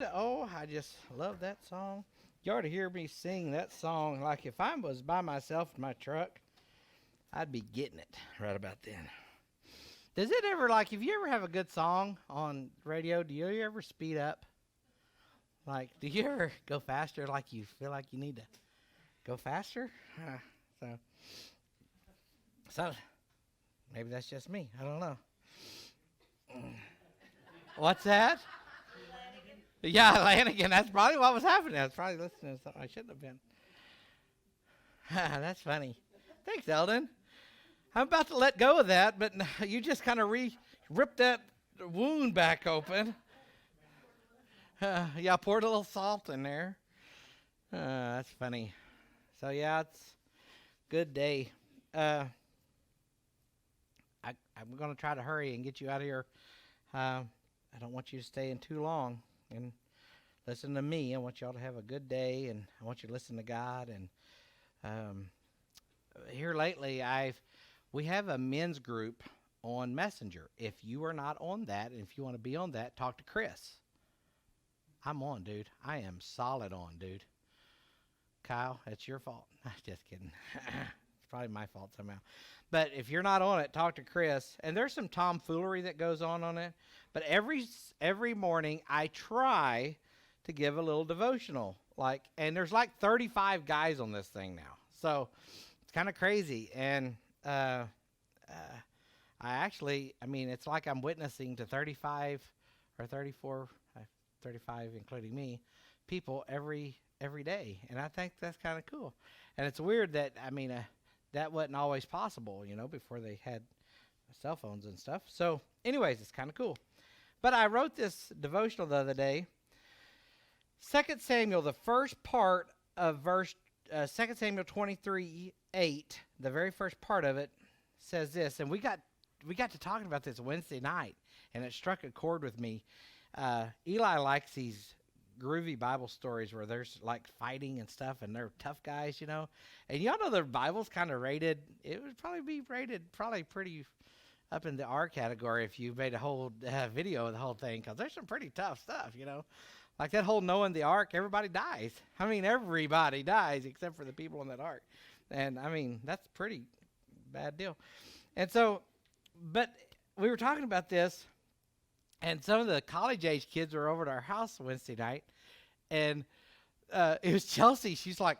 Oh, I just love that song. You ought to hear me sing that song. Like if I was by myself in my truck, I'd be getting it right about then. Does it ever like if you ever have a good song on radio, do you ever speed up? Like, do you ever go faster? Like you feel like you need to go faster? So, so maybe that's just me. I don't know. What's that? Yeah, Lanigan. That's probably what was happening. I was probably listening to something I shouldn't have been. That's funny. Thanks, Eldon. I'm about to let go of that, but you just kind of ripped that wound back open. Yeah, poured a little salt in there. That's funny. So yeah, it's a good day. Uh, I'm going to try to hurry and get you out of here. I don't want you to stay in too long and listen to me. I want y'all to have a good day, and I want you to listen to God. And um, here lately, we have a men's group on Messenger. If you are not on that, and if you want to be on that, talk to Chris. I'm on, dude. I am solid on, dude. Kyle, that's your fault. Just kidding. It's probably my fault somehow. But if you're not on it, talk to Chris. And there's some tomfoolery that goes on it. But every morning I try to give a little devotional. And there's like 35 guys on this thing now. So it's kind of crazy. And I mean, it's like I'm witnessing to 35 or 34, 35 including me, people every day, and I think that's kind of cool. And it's weird that that wasn't always possible, before they had cell phones and stuff. So, anyways, it's kind of cool. But I wrote this devotional the other day. 2 Samuel, the first part of verse 2 Samuel 23:8, the very first part of it says this, and we got to talking about this Wednesday night, and it struck a chord with me. Eli likes these groovy Bible stories where there's like fighting and stuff, and they're tough guys, And y'all know the Bible's kind of rated. It would probably be rated probably pretty up in the R category if you made a whole video of the whole thing, because there's some pretty tough stuff, Like that whole Noah and the ark, everybody dies. I mean, everybody dies except for the people in that ark. And I mean, that's a pretty bad deal. And so, but we were talking about this, and some of the college-age kids were over at our house Wednesday night, and it was Chelsea. She's like,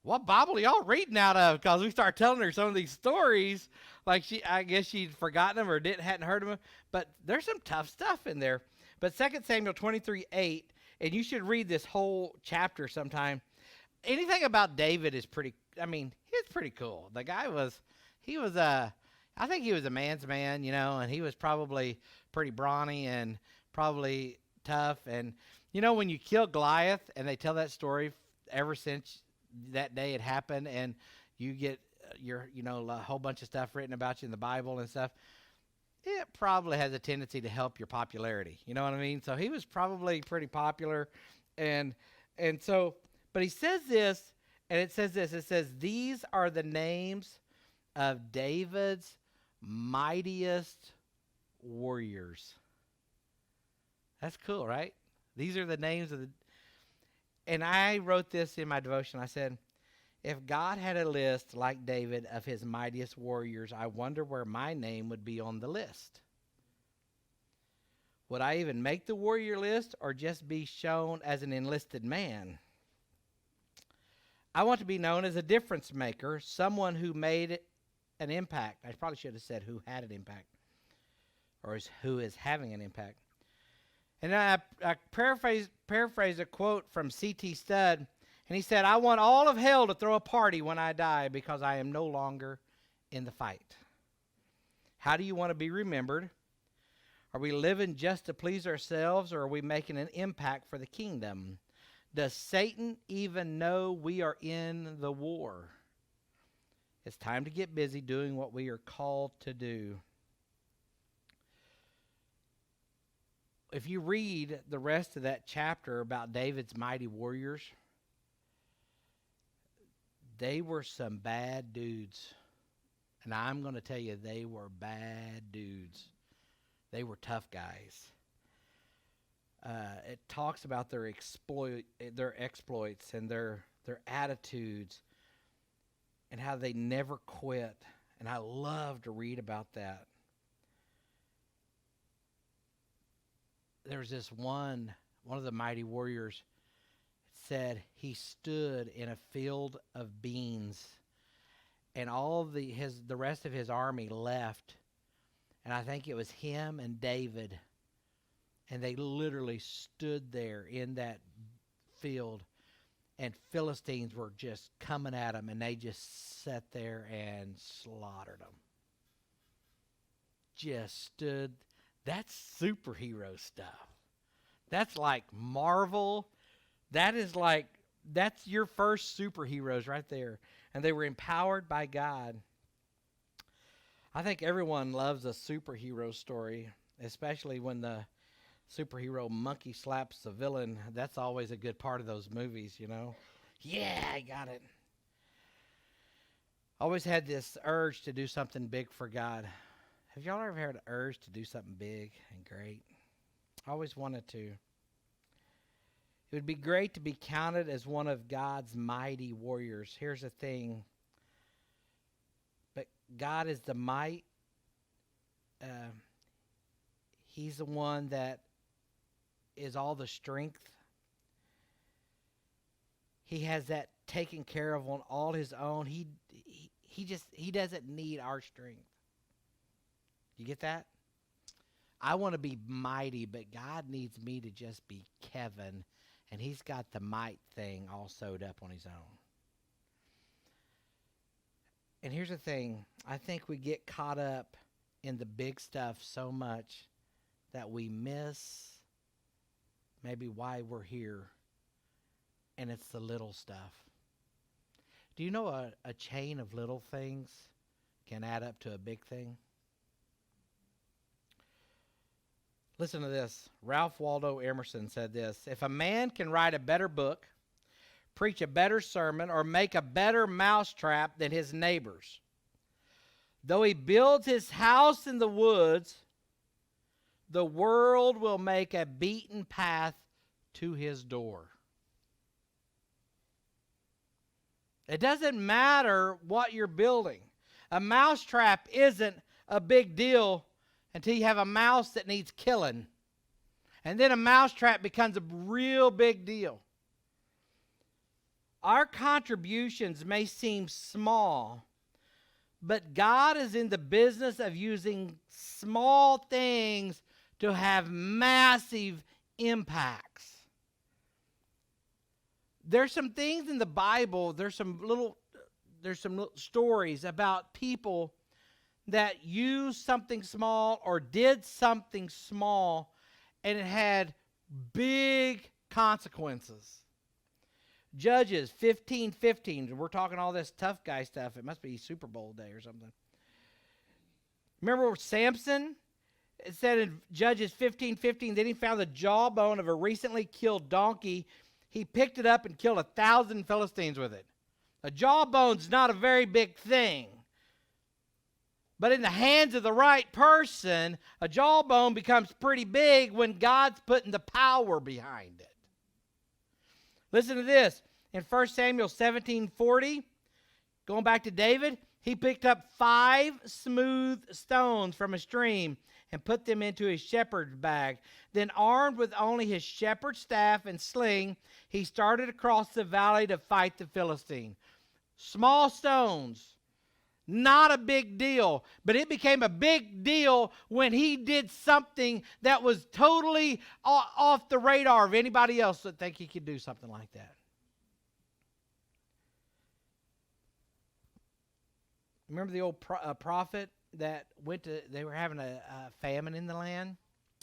what Bible are y'all reading out of? Because we started telling her some of these stories. Like, I guess she'd forgotten them or hadn't heard of them. But there's some tough stuff in there. But 2 Samuel 23:8, and you should read this whole chapter sometime. Anything about David is he's pretty cool. The guy I think he was a man's man, and he was probably pretty brawny and probably tough. And, when you kill Goliath, and they tell that story ever since that day it happened, and you get a whole bunch of stuff written about you in the Bible and stuff, it probably has a tendency to help your popularity. You know what I mean? So he was probably pretty popular. And so, but he says this, and it says this, it says, these are the names of David's mightiest warriors. That's cool, right? These are the names of and I wrote this in my devotion. I said, if God had a list like David of his mightiest warriors, I wonder where my name would be on the list. Would I even make the warrior list or just be shown as an enlisted man? I want to be known as a difference maker, someone who made an impact. I probably should have said who had an impact, or who is having an impact. And I paraphrase a quote from C.T. Studd, and he said, I want all of hell to throw a party when I die because I am no longer in the fight. How do you want to be remembered? Are we living just to please ourselves, or are we making an impact for the kingdom? Does Satan even know we are in the war? It's time to get busy doing what we are called to do. If you read the rest of that chapter about David's mighty warriors, they were some bad dudes. And I'm going to tell you, they were bad dudes. They were tough guys. It talks about their exploits and their attitudes and how they never quit. And I love to read about that. There's this one of the mighty warriors said he stood in a field of beans, and all of the rest of his army left, and I think it was him and David, and they literally stood there in that field, and Philistines were just coming at them, and they just sat there and slaughtered them. Just stood. That's superhero stuff. That's like Marvel. That's your first superheroes right there. And they were empowered by God. I think everyone loves a superhero story, especially when the superhero monkey slaps the villain. That's always a good part of those movies, you know. Yeah, I got it. Always had this urge to do something big for God. Have y'all ever had an urge to do something big and great? I always wanted to. It would be great to be counted as one of God's mighty warriors. Here's the thing. But God is the might. He's the one that is all the strength. He has that taken care of on all his own. He doesn't need our strength. You get that? I want to be mighty, but God needs me to just be Kevin, and he's got the might thing all sewed up on his own. And here's the thing. I think we get caught up in the big stuff so much that we miss maybe why we're here, and it's the little stuff. Do you know a chain of little things can add up to a big thing? Listen to this. Ralph Waldo Emerson said this: if a man can write a better book, preach a better sermon, or make a better mousetrap than his neighbors, though he builds his house in the woods, the world will make a beaten path to his door. It doesn't matter what you're building. A mousetrap isn't a big deal until you have a mouse that needs killing. And then a mousetrap becomes a real big deal. Our contributions may seem small, but God is in the business of using small things to have massive impacts. There's some things in the Bible, there's some little stories about people that used something small or did something small, and it had big consequences. Judges 15:15. We're talking all this tough guy stuff. It must be Super Bowl day or something. Remember Samson? It said in Judges 15:15, then he found the jawbone of a recently killed donkey. He picked it up and killed 1,000 Philistines with it. A jawbone's not a very big thing. But in the hands of the right person, a jawbone becomes pretty big when God's putting the power behind it. Listen to this. In 1 Samuel 17:40, going back to David, he picked up 5 smooth stones from a stream and put them into his shepherd's bag. Then, armed with only his shepherd's staff and sling, he started across the valley to fight the Philistine. Small stones, not a big deal, but it became a big deal when he did something that was totally off the radar of anybody else that think he could do something like that. Remember the old prophet that they were having a famine in the land,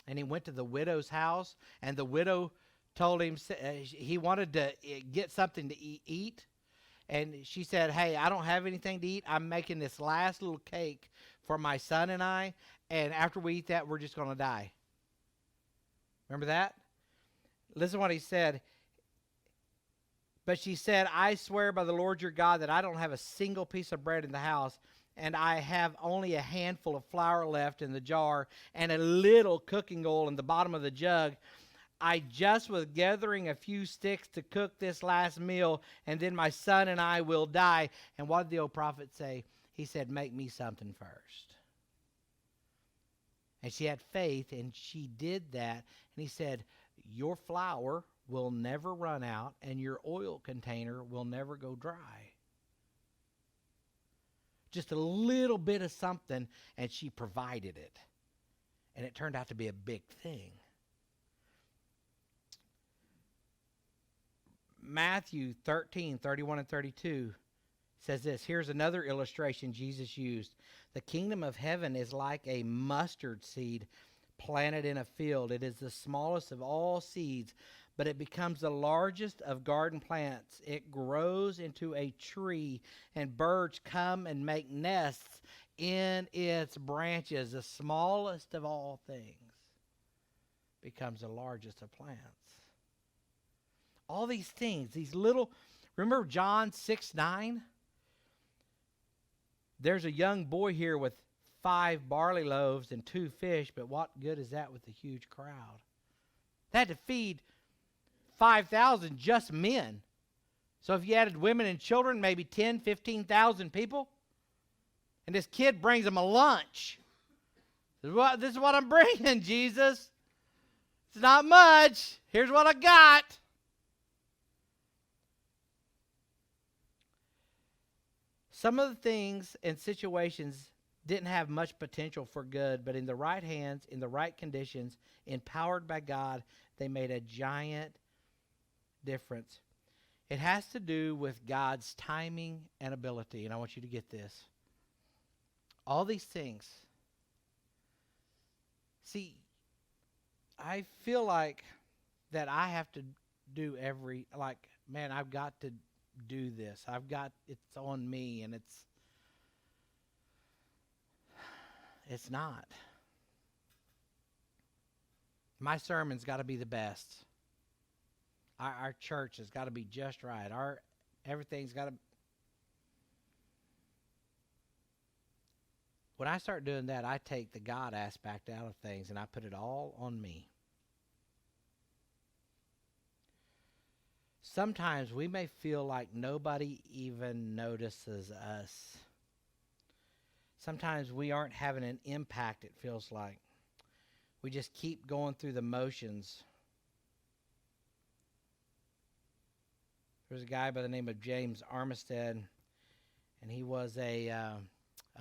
and he went to the widow's house, and the widow told him he wanted to get something to eat. And she said, hey, I don't have anything to eat. I'm making this last little cake for my son and I. And after we eat that, we're just going to die. Remember that? Listen to what he said. But she said, I swear by the Lord your God that I don't have a single piece of bread in the house. And I have only a handful of flour left in the jar and a little cooking oil in the bottom of the jug. I just was gathering a few sticks to cook this last meal, and then my son and I will die. And what did the old prophet say? He said, make me something first. And she had faith, and she did that. And he said, your flour will never run out, and your oil container will never go dry. Just a little bit of something, and she provided it. And it turned out to be a big thing. Matthew 13:31 and 32 says this. Here's another illustration Jesus used. The kingdom of heaven is like a mustard seed planted in a field. It is the smallest of all seeds, but it becomes the largest of garden plants. It grows into a tree, and birds come and make nests in its branches. The smallest of all things becomes the largest of plants. All these things, these little, remember John 6:9? There's a young boy here with 5 barley loaves and 2 fish, but what good is that with a huge crowd? They had to feed 5,000 just men. So if you added women and children, maybe 10, 15,000 people. And this kid brings them a lunch. This is what I'm bringing, Jesus. It's not much. Here's what I got. Some of the things and situations didn't have much potential for good, but in the right hands, in the right conditions, empowered by God, they made a giant difference. It has to do with God's timing and ability, and I want you to get this. All these things. See, I feel like that I have to do I've got to do this. It's on me, and it's not. My sermon's got to be the best. Our church has got to be just right. Everything's got to. When I start doing that, I take the God aspect out of things, and I put it all on me. Sometimes we may feel like nobody even notices us. Sometimes we aren't having an impact, it feels like. We just keep going through the motions. There's a guy by the name of James Armistead, and he was a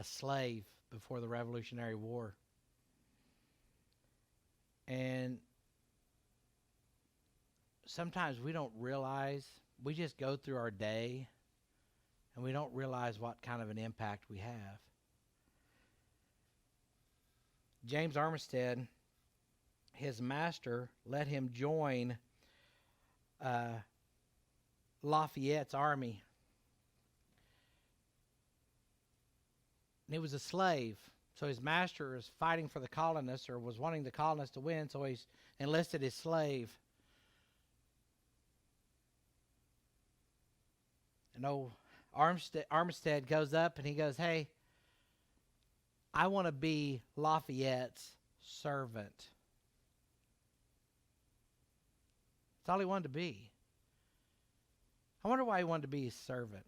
slave before the Revolutionary War. And sometimes we don't realize, we just go through our day, and we don't realize what kind of an impact we have. James Armistead, his master let him join Lafayette's army. And he was a slave. So his master is fighting for the colonists, or was wanting the colonists to win, so he's enlisted his slave. And old Armistead goes up and he goes, hey, I want to be Lafayette's servant. That's all he wanted to be. I wonder why he wanted to be his servant.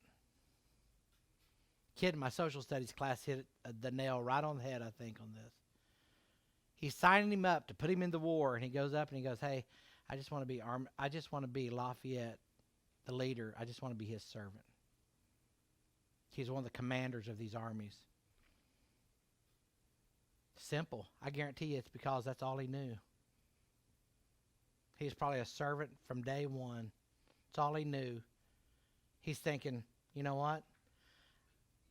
Kid in my social studies class hit the nail right on the head, I think, on this. He's signing him up to put him in the war, and he goes up and he goes, hey, I just want to be Lafayette, the leader. I just want to be his servant. He's one of the commanders of these armies. Simple. I guarantee you it's because that's all he knew. He was probably a servant from day one. It's all he knew. He's thinking, you know what?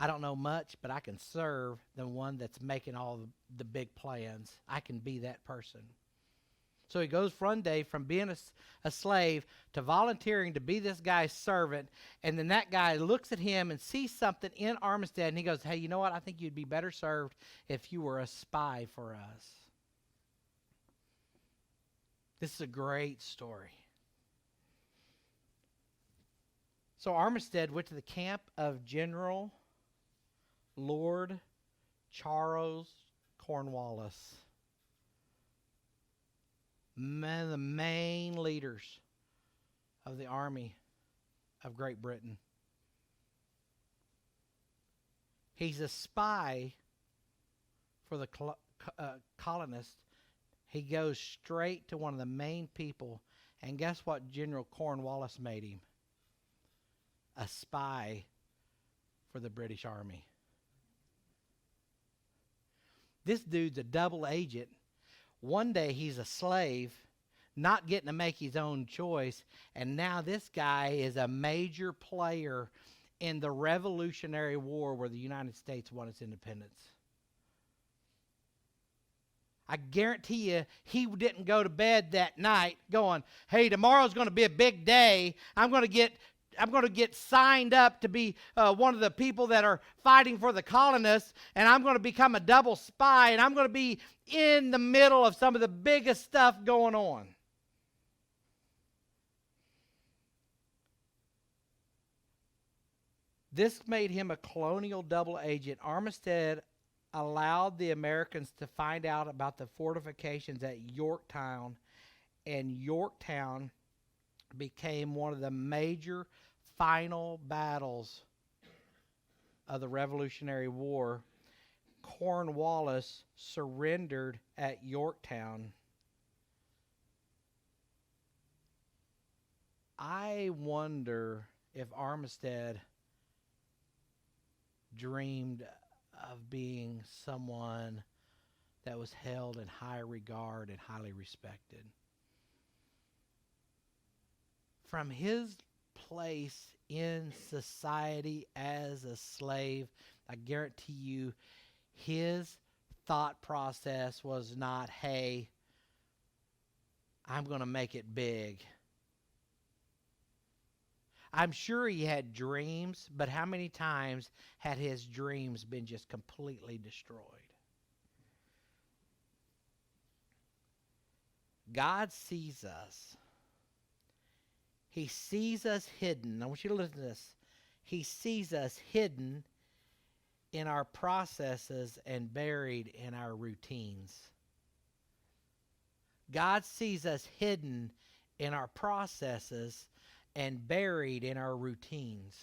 I don't know much, but I can serve the one that's making all the big plans. I can be that person. So he goes one day from being a slave to volunteering to be this guy's servant, and then that guy looks at him and sees something in Armistead, and he goes, hey, you know what? I think you'd be better served if you were a spy for us. This is a great story. So Armistead went to the camp of General Lord Charles Cornwallis. one of the main leaders of the army of Great Britain. He's a spy for the colonists. He goes straight to one of the main people, and guess what General Cornwallis made him? A spy for the British Army. This dude's a double agent. One day he's a slave, not getting to make his own choice, and now this guy is a major player in the Revolutionary War where the United States won its independence. I guarantee you he didn't go to bed that night going, hey, tomorrow's going to be a big day. I'm going to get signed up to be one of the people that are fighting for the colonists, and I'm going to become a double spy, and I'm going to be in the middle of some of the biggest stuff going on. This made him a colonial double agent. Armistead allowed the Americans to find out about the fortifications at Yorktown, and Yorktown became one of the major final battles of the Revolutionary War. Cornwallis surrendered at Yorktown. I wonder if Armistead dreamed of being someone that was held in high regard and highly respected. From his place in society as a slave, I guarantee you his thought process was not, hey, I'm going to make it big. I'm sure he had dreams, but how many times had his dreams been just completely destroyed? God sees us. He sees us hidden. I want you to listen to this. He sees us hidden in our processes and buried in our routines. God sees us hidden in our processes and buried in our routines.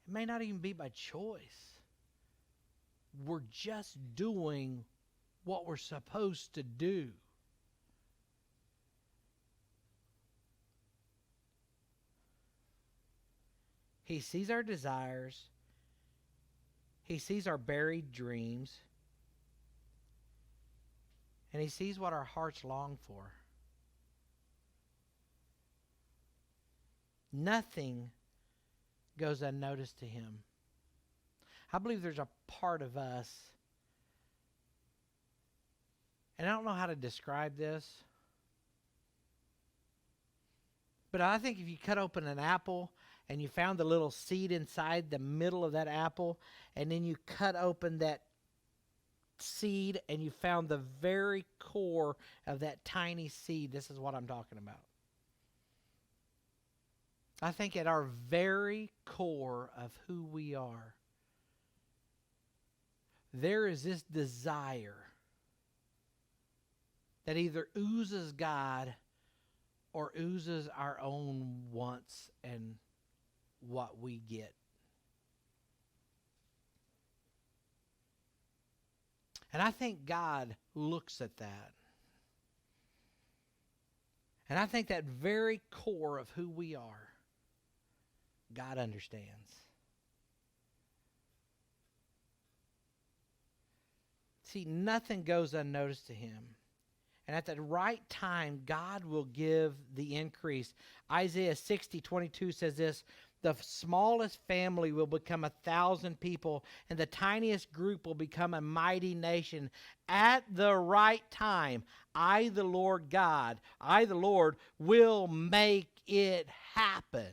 It may not even be by choice. We're just doing what we're supposed to do. He sees our desires. He sees our buried dreams. And he sees what our hearts long for. Nothing goes unnoticed to him. I believe there's a part of us, and I don't know how to describe this, but I think if you cut open an apple and you found the little seed inside the middle of that apple, and then you cut open that seed and you found the very core of that tiny seed, this is what I'm talking about. I think at our very core of who we are, there is this desire that either oozes God or oozes our own wants and what we get. And I think God looks at that. And I think that very core of who we are, God understands. See, nothing goes unnoticed to him. And at the right time, God will give the increase. Isaiah 60:22 says this, the smallest family will become 1,000 people, and the tiniest group will become a mighty nation. At the right time, I, the Lord God, I, the Lord, will make it happen.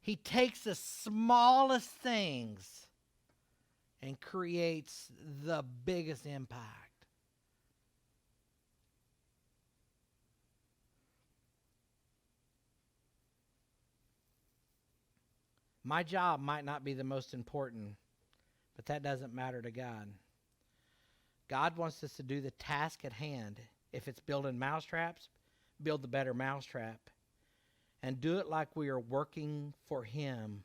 He takes the smallest things and creates the biggest impact. My job might not be the most important, but that doesn't matter to God. God wants us to do the task at hand. If it's building mousetraps, build the better mousetrap. And do it like we are working for Him.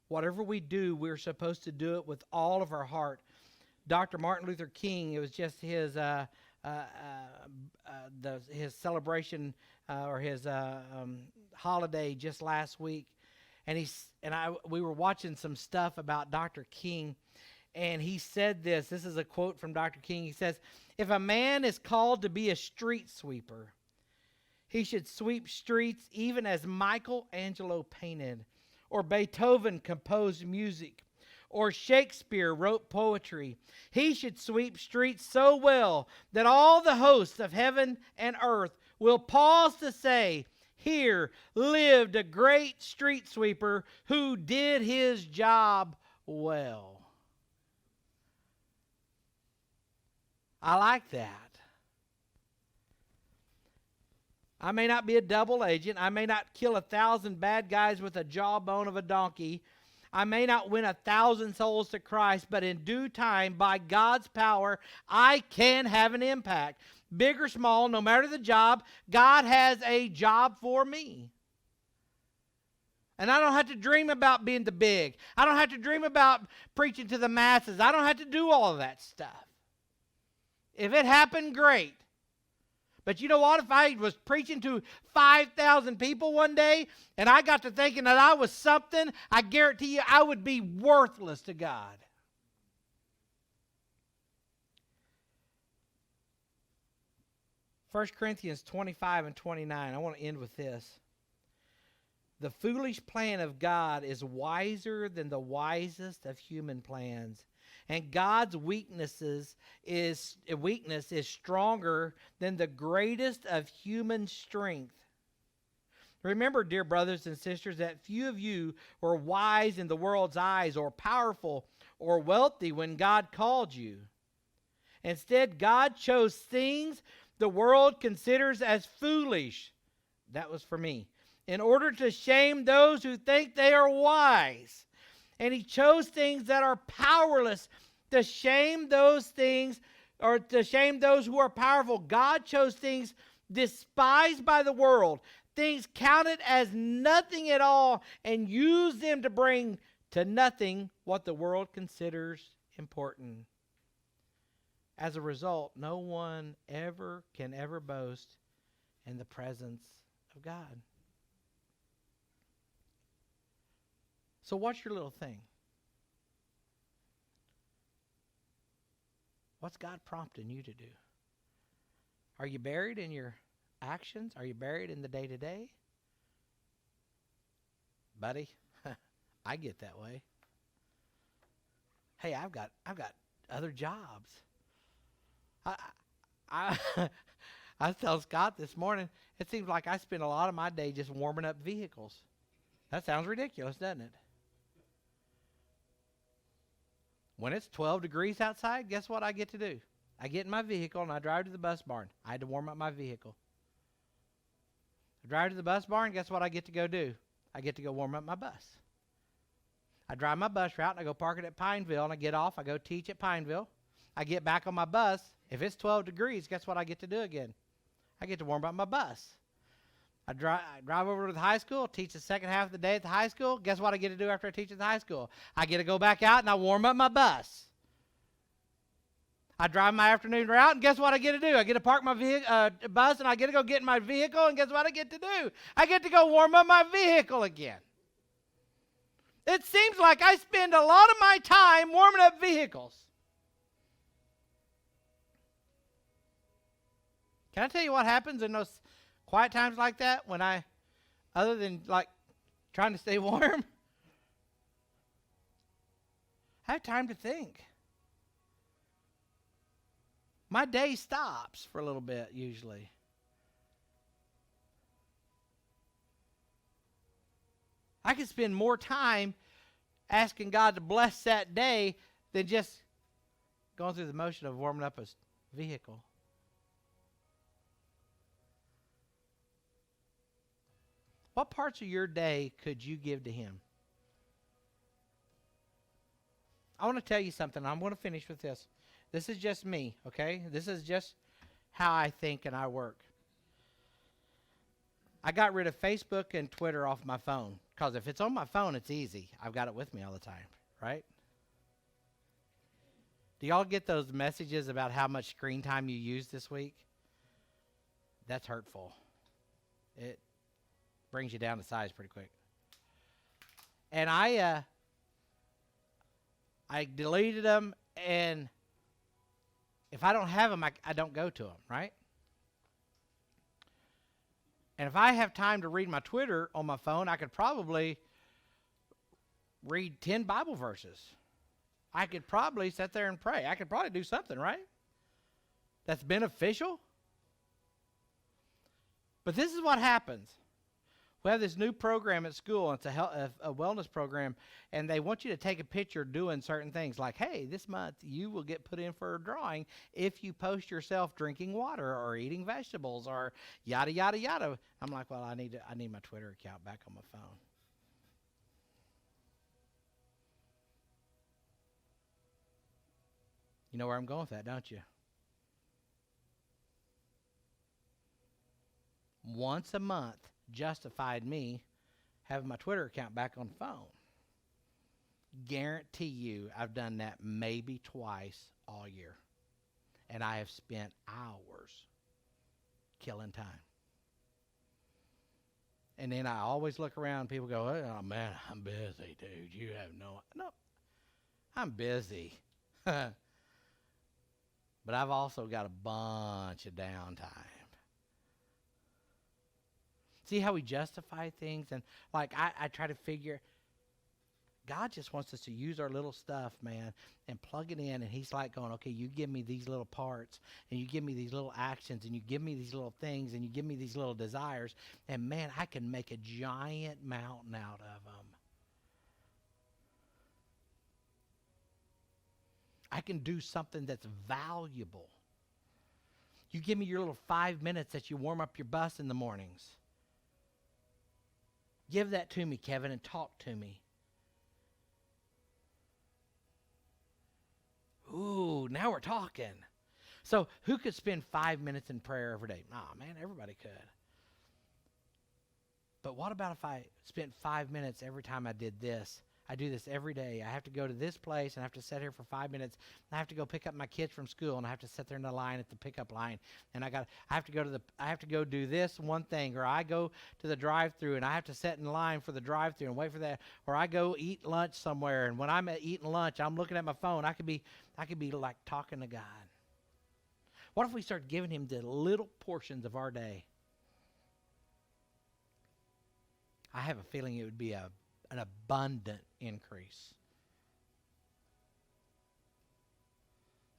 Whatever we do, we're supposed to do it with all of our heart. Dr. Martin Luther King, it was just his celebration or his holiday just last week, and we were watching some stuff about Dr. King, and he said this. This is a quote from Dr. King. He says, "If a man is called to be a street sweeper, he should sweep streets even as Michelangelo painted, or Beethoven composed music, or Shakespeare wrote poetry. He should sweep streets so well that all the hosts of heaven and earth will pause to say, 'Here lived a great street sweeper who did his job well.'" I like that. I may not be a double agent. I may not kill 1,000 bad guys with a jawbone of a donkey. I may not win 1,000 souls to Christ, but in due time, by God's power, I can have an impact. Big or small, no matter the job, God has a job for me. And I don't have to dream about being the big. I don't have to dream about preaching to the masses. I don't have to do all of that stuff. If it happened, great. But you know what? If I was preaching to 5,000 people one day and I got to thinking that I was something, I guarantee you I would be worthless to God. First Corinthians 25 and 29. I want to end with this. The foolish plan of God is wiser than the wisest of human plans. And God's weakness is stronger than the greatest of human strength. Remember, dear brothers and sisters, that few of you were wise in the world's eyes, or powerful, or wealthy when God called you. Instead, God chose things the world considers as foolish. That was for me. In order to shame those who think they are wise. And He chose things that are powerless to shame those things, or to shame those who are powerful. God chose things despised by the world, things counted as nothing at all, and used them to bring to nothing what the world considers important. As a result, no one can ever boast in the presence of God. So what's your little thing? What's God prompting you to do? Are you buried in your actions? Are you buried in the day-to-day? Buddy, I get that way. Hey, I've got other jobs. I was telling Scott this morning, it seems like I spend a lot of my day just warming up vehicles. That sounds ridiculous, doesn't it? When it's 12 degrees outside, guess what I get to do? I get in my vehicle and I drive to the bus barn. I had to warm up my vehicle. I drive to the bus barn, guess what I get to go do? I get to go warm up my bus. I drive my bus route and I go park it at Pineville, and I get off. I go teach at Pineville. I get back on my bus. If it's 12 degrees, guess what I get to do again? I get to warm up my bus. I drive over to the high school, teach the second half of the day at the high school. Guess what I get to do after I teach at the high school? I get to go back out and I warm up my bus. I drive my afternoon route, and guess what I get to do? I get to park my bus, and I get to go get in my vehicle, and guess what I get to do? I get to go warm up my vehicle again. It seems like I spend a lot of my time warming up vehicles. Can I tell you what happens in those quiet times like that, when other than like trying to stay warm, I have time to think. My day stops for a little bit usually. I can spend more time asking God to bless that day than just going through the motion of warming up a vehicle. What parts of your day could you give to Him? I want to tell you something. I'm going to finish with this. This is just me, okay? This is just how I think and I work. I got rid of Facebook and Twitter off my phone because if it's on my phone, it's easy. I've got it with me all the time, right? Do y'all get those messages about how much screen time you used this week? That's hurtful. It brings you down to size pretty quick. And I deleted them, and if I don't have them, I don't go to them, right? And if I have time to read my Twitter on my phone, I could probably read 10 Bible verses. I could probably sit there and pray. I could probably do something, right? That's beneficial. But this is what happens. We have this new program at school. It's a wellness program, and they want you to take a picture doing certain things like, hey, this month you will get put in for a drawing if you post yourself drinking water or eating vegetables or yada, yada, yada. I'm like, well, I need my Twitter account back on my phone. You know where I'm going with that, don't you? Once a month justified me having my Twitter account back on the phone. Guarantee you I've done that maybe twice all year. And I have spent hours killing time. And then I always look around and people go, oh man, I'm busy, dude. You have no, I'm busy. But I've also got a bunch of downtime. See how we justify things? And like I try to figure, God just wants us to use our little stuff, man, and plug it in. And he's like going, okay, you give me these little parts, and you give me these little actions, and you give me these little things, and you give me these little desires. And man, I can make a giant mountain out of them. I can do something that's valuable. You give me your little 5 minutes that you warm up your bus in the mornings. Give that to me, Kevin, and talk to me. Ooh, now we're talking. So who could spend 5 minutes in prayer every day? Oh, man, everybody could. But what about if I spent 5 minutes every time I did this? I do this every day. I have to go to this place, and I have to sit here for 5 minutes. I have to go pick up my kids from school, and I have to sit there in the line at the pickup line. And I have to go do this one thing, or I go to the drive-through, and I have to sit in line for the drive-through and wait for that. Or I go eat lunch somewhere, and when I'm eating lunch, I'm looking at my phone. I could be like talking to God. What if we start giving him the little portions of our day? I have a feeling it would be an abundant increase.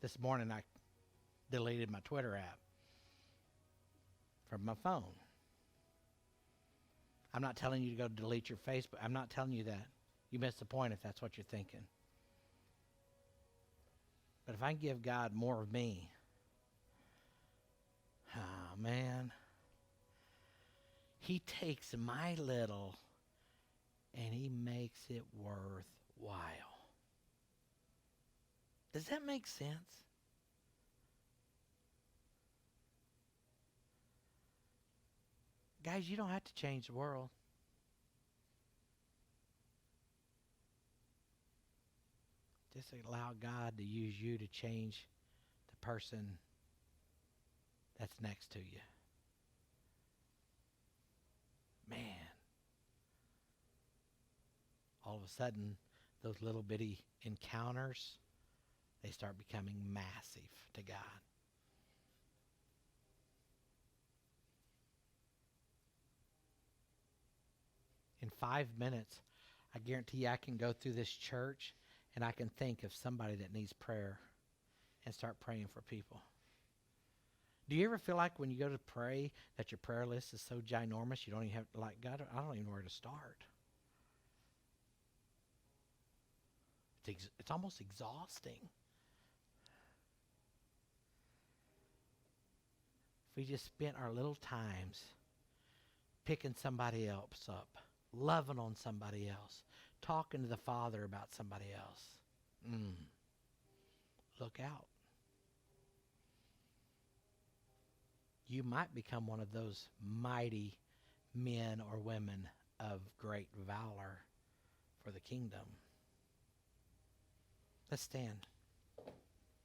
This morning I deleted my Twitter app from my phone. I'm not telling you to go delete your Facebook. I'm not telling you that. You missed the point if that's what you're thinking. But if I can give God more of me, oh man, he takes my little and he makes it worthwhile. Does that make sense? Guys, you don't have to change the world. Just allow God to use you to change the person that's next to you. Man. All of a sudden, those little bitty encounters, they start becoming massive to God. In 5 minutes, I guarantee you I can go through this church and I can think of somebody that needs prayer and start praying for people. Do you ever feel like when you go to pray that your prayer list is so ginormous you don't even have, like, God, I don't even know where to start? It's almost exhausting. If we just spent our little times picking somebody else up, loving on somebody else, talking to the Father about somebody else, look out. you might become one of those mighty men or women of great valor for the kingdom. Let's stand.